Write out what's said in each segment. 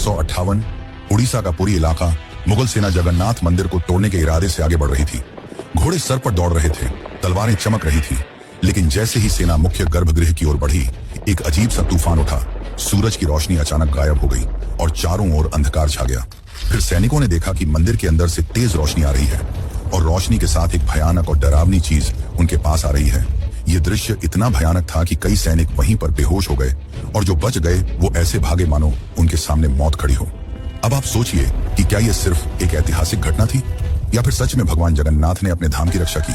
1858 उड़ीसा का पुरी इलाका मुगल सेना जगन्नाथ मंदिर को तोड़ने के इरादे से आगे बढ़ रही थी। घोड़े सर पर दौड़ रहे थे, तलवारें चमक रही थी, लेकिन जैसे ही सेना मुख्य गर्भगृह की ओर बढ़ी, एक अजीब सा तूफान उठा। सूरज की रोशनी अचानक गायब हो गई और चारों ओर अंधकार छा गया। फिर सैनिकों ने देखा कि मंदिर के अंदर से तेज रोशनी आ रही है और रोशनी के साथ एक भयानक और डरावनी चीज उनके पास आ रही है। यह दृश्य इतना भयानक था कि कई सैनिक वहीं पर बेहोश हो गए और जो बच गए वो ऐसे भागे मानो उनके सामने मौत खड़ी हो। अब आप सोचिए कि क्या यह सिर्फ एक ऐतिहासिक घटना थी या फिर सच में भगवान जगन्नाथ ने अपने धाम की रक्षा की।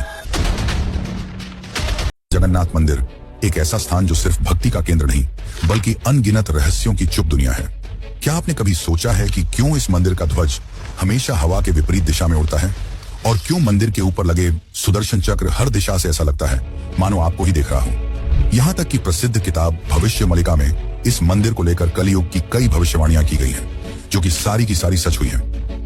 जगन्नाथ मंदिर एक ऐसा स्थान जो सिर्फ भक्ति का केंद्र नहीं बल्कि अनगिनत रहस्यों की चुप दुनिया है। क्या आपने कभी सोचा है कि क्यों इस मंदिर का ध्वज हमेशा हवा के विपरीत दिशा में उड़ता है और क्यों मंदिर के ऊपर लगे सुदर्शन चक्र हर दिशा से ऐसा लगता है मानो आपको ही देख रहा हो। यहाँ तक कि प्रसिद्ध किताब भविष्य मलिका में इस मंदिर को लेकर कलयुग की कई भविष्यवाणियां की गई हैं, जो कि सारी की सारी सच हुई है।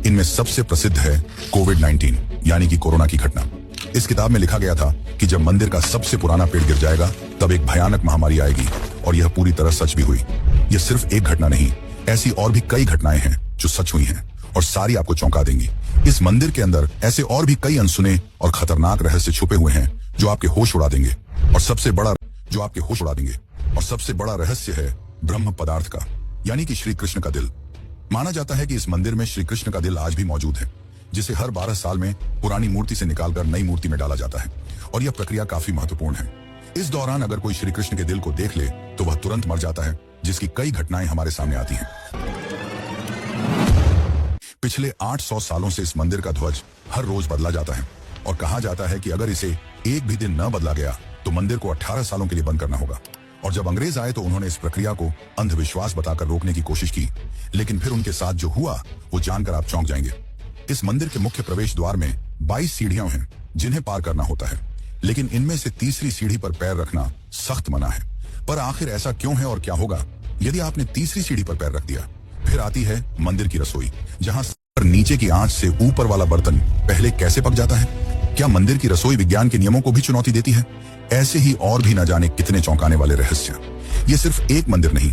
इनमें सबसे प्रसिद्ध है कोविड-19 यानी कि कोरोना की घटना। इस किताब में लिखा गया था कि जब मंदिर का सबसे पुराना पेड़ गिर जाएगा तब एक भयानक महामारी आएगी, और यह पूरी तरह सच भी हुई। यह सिर्फ एक घटना नहीं, ऐसी और भी कई घटनाएं हैं जो सच हुई हैं और सारी आपको चौंका देंगी। इस मंदिर के अंदर ऐसे और भी कई अनसुने और खतरनाक रहस्य छुपे हुए हैं जो आपके होश उड़ा देंगे। और सबसे बड़ा रहस्य है ब्रह्म पदार्थ का, यानी कि श्री कृष्ण का दिल। माना जाता है कि इस मंदिर में श्री कृष्ण का दिल आज भी मौजूद है, जिसे हर 12 साल में पुरानी मूर्ति से निकालकर नई मूर्ति में डाला जाता है, और यह प्रक्रिया काफी महत्वपूर्ण है। इस दौरान अगर कोई श्री कृष्ण के दिल को देख ले तो वह तुरंत मर जाता है, जिसकी कई घटनाएं हमारे सामने आती हैं। पिछले 800 सालों से इस मंदिर का ध्वज हर रोज बदला जाता है और कहा जाता है कि अगर इसे एक भी दिन न बदला गया तो मंदिर को 18 सालों के लिए बंद करना होगा। और जब अंग्रेज आए तो उन्होंने इस प्रक्रिया को अंधविश्वास बताकर रोकने की कोशिश की, लेकिन फिर उनके साथ जो हुआ वो जानकर आप चौंक जाएंगे। इस मंदिर के मुख्य प्रवेश द्वार में 22 सीढ़ियां हैं जिन्हें पार करना होता है, लेकिन इनमें से तीसरी सीढ़ी पर पैर रखना सख्त मना है। पर आखिर ऐसा क्यों है और क्या होगा यदि आपने तीसरी सीढ़ी पर पैर रख दिया? फिर आती है मंदिर की रसोई, जहां नीचे की आंच से ऊपर वाला बर्तन पहले कैसे पक जाता है। क्या मंदिर की रसोई विज्ञान के नियमों को भी चुनौती देती है? ऐसे ही और भी न जाने कितने चौंकाने वाले रहस्य। ये सिर्फ एक मंदिर नहीं,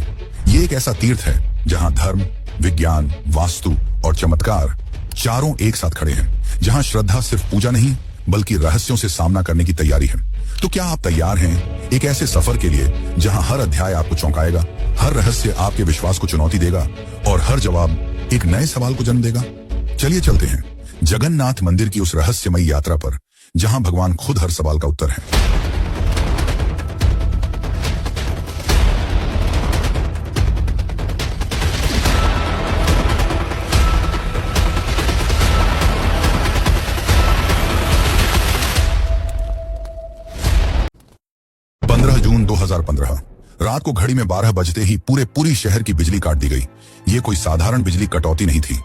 ये एक ऐसा तीर्थ है जहां धर्म, विज्ञान, वास्तु और चमत्कार चारों एक साथ खड़े हैं, जहां श्रद्धा सिर्फ पूजा नहीं बल्कि रहस्यों से सामना करने की तैयारी है। तो क्या आप तैयार हैं एक ऐसे सफर के लिए जहां हर अध्याय आपको चौंकाएगा, हर रहस्य आपके विश्वास को चुनौती देगा और हर जवाब एक नए सवाल को जन्म देगा? चलिए चलते हैं जगन्नाथ मंदिर की उस रहस्यमयी यात्रा पर, जहां भगवान खुद हर सवाल का उत्तर है। जून 2015 रात को घड़ी में 12 बजते ही पूरी शहर की बिजली काट दी गई। ये कोई साधारण बिजली कटौती नहीं थी।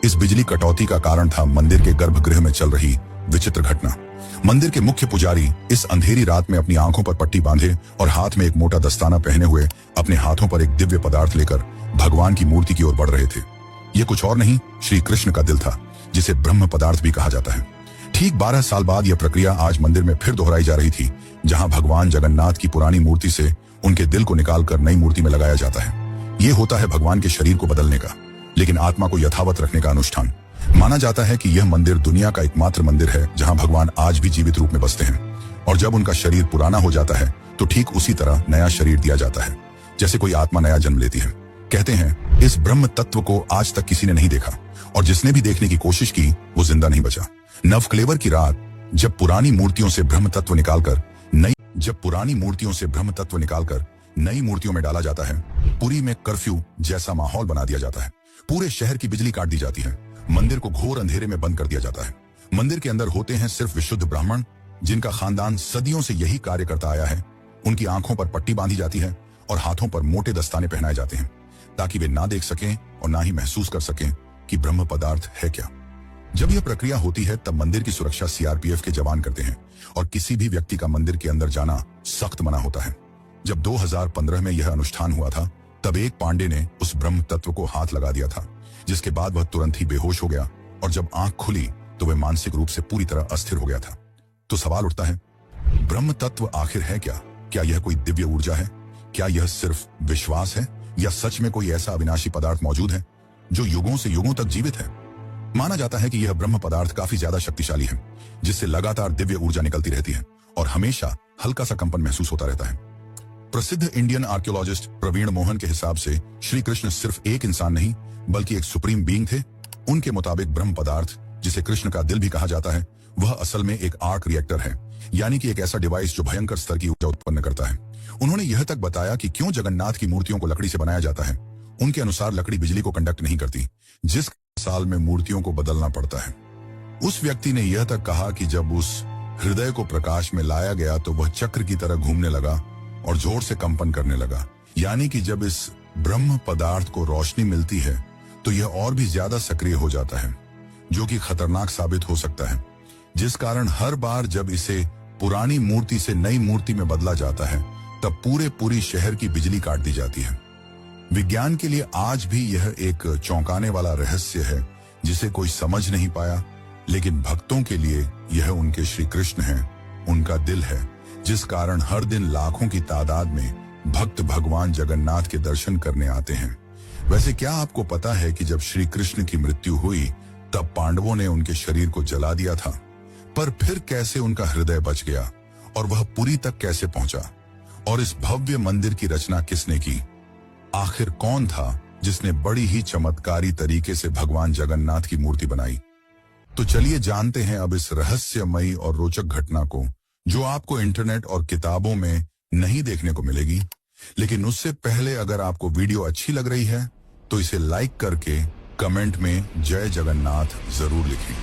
इस बिजली कटौती का कारण था मंदिर के गर्भगृह में चल रही विचित्र घटना। मंदिर के मुख्य पुजारी इस अंधेरी रात में अपनी आंखों पर पट्टी बांधे और हाथ में एक मोटा दस्ताना पहने हुए अपने हाथों पर एक दिव्य पदार्थ लेकर भगवान की मूर्ति की ओर बढ़ रहे थे। ये कुछ और नहीं, श्री कृष्ण का दिल था, जिसे ब्रह्म पदार्थ भी कहा जाता है। ठीक 12 साल बाद यह प्रक्रिया आज मंदिर में फिर दोहराई जा रही थी, जहां भगवान जगन्नाथ की पुरानी मूर्ति से उनके दिल को निकालकर नई मूर्ति में लगाया जाता है। ये होता है भगवान के शरीर को बदलने का, लेकिन आत्मा को यथावत रखने का अनुष्ठान। माना जाता है कि यह मंदिर दुनिया का एकमात्र मंदिर है जहां भगवान आज भी जीवित रूप में बसते हैं, और जब उनका शरीर पुराना हो जाता है तो ठीक उसी तरह नया शरीर दिया जाता है, जैसे कोई आत्मा नया जन्म लेती है। कहते हैं इस ब्रह्म तत्व को आज तक किसी ने नहीं देखा, और जिसने भी देखने की कोशिश की वो जिंदा नहीं बचा। नवकलेवर की रात जब पुरानी मूर्तियों से ब्रह्म तत्व निकालकर नई मूर्तियों में डाला जाता है, पुरी में कर्फ्यू जैसा माहौल बना दिया जाता है। पूरे शहर की बिजली काट दी जाती है, मंदिर को घोर अंधेरे में बंद कर दिया जाता है। मंदिर के अंदर होते हैं सिर्फ विशुद्ध ब्राह्मण, जिनका खानदान सदियों से यही कार्य करता आया है। उनकी आंखों पर पट्टी बांधी जाती है और हाथों पर मोटे दस्ताने पहनाए जाते हैं, ताकि वे ना देख सकें और ना ही महसूस कर सकें कि ब्रह्म पदार्थ है क्या। जब यह प्रक्रिया होती है तब मंदिर की सुरक्षा सीआरपीएफ के जवान करते हैं, और किसी भी व्यक्ति का मंदिर के अंदर जाना सख्त मना होता है। जब 2015 में यह अनुष्ठान हुआ था तब एक पांडे ने उस ब्रह्म तत्व को हाथ लगा दिया था, जिसके बाद वह तुरंत ही बेहोश हो गया, और जब आंख खुली तो वह मानसिक रूप से पूरी तरह अस्थिर हो गया था। तो सवाल उठता है, ब्रह्म तत्व आखिर है क्या? क्या यह कोई दिव्य ऊर्जा है? क्या यह सिर्फ विश्वास है, या सच में कोई ऐसा अविनाशी पदार्थ मौजूद है जो युगों से युगों तक जीवित है। माना जाता है कि यह ब्रह्म पदार्थ काफी ज्यादा शक्तिशाली है, जिससे लगातार दिव्य ऊर्जा निकलती रहती है और हमेशा हल्का सा कंपन महसूस होता रहता है। प्रसिद्ध इंडियन आर्कियोलॉजिस्ट प्रवीण मोहन के हिसाब से श्री कृष्ण सिर्फ एक इंसान नहीं बल्कि एक सुप्रीम बीइंग थे। उनके मुताबिक ब्रह्म पदार्थ, जिसे कृष्ण का दिल भी कहा जाता है, वह असल में एक आर्क रिएक्टर है, यानी कि एक ऐसा डिवाइस जो भयंकर स्तर की ऊर्जा उत्पन्न करता है। उन्होंने यह तक बताया कि क्यों जगन्नाथ की मूर्तियों को लकड़ी से बनाया जाता है। उनके अनुसार लकड़ी बिजली को कंडक्ट नहीं करती, जिस साल में मूर्तियों को बदलना पड़ता है। उस व्यक्ति ने यह तक कहा कि जब उस हृदय को प्रकाश में लाया गया तो वह चक्र की तरह घूमने लगा और जोर से कंपन करने लगा, यानी कि जब इस ब्रह्म पदार्थ को रोशनी मिलती है तो यह और भी ज्यादा सक्रिय हो जाता है, जो कि खतरनाक साबित हो सकता है। जिस कारण हर बार जब इसे पुरानी मूर्ति से नई मूर्ति में बदला जाता है तब पूरी शहर की बिजली काट दी जाती है। विज्ञान के लिए आज भी यह एक चौंकाने वाला रहस्य है जिसे कोई समझ नहीं पाया, लेकिन भक्तों के लिए यह उनके श्री कृष्ण है, उनका दिल है, जिस कारण हर दिन लाखों की तादाद में भक्त भगवान जगन्नाथ के दर्शन करने आते हैं। वैसे क्या आपको पता है कि जब श्री कृष्ण की मृत्यु हुई तब पांडवों ने उनके शरीर को जला दिया था, पर फिर कैसे उनका हृदय बच गया और वह पुरी तक कैसे पहुंचा? और इस भव्य मंदिर की रचना किसने की? आखिर कौन था जिसने बड़ी ही चमत्कारी तरीके से भगवान जगन्नाथ की मूर्ति बनाई? तो चलिए जानते हैं अब इस रहस्यमयी और रोचक घटना को, जो आपको इंटरनेट और किताबों में नहीं देखने को मिलेगी। लेकिन उससे पहले अगर आपको वीडियो अच्छी लग रही है तो इसे लाइक करके कमेंट में जय जगन्नाथ जरूर लिखें।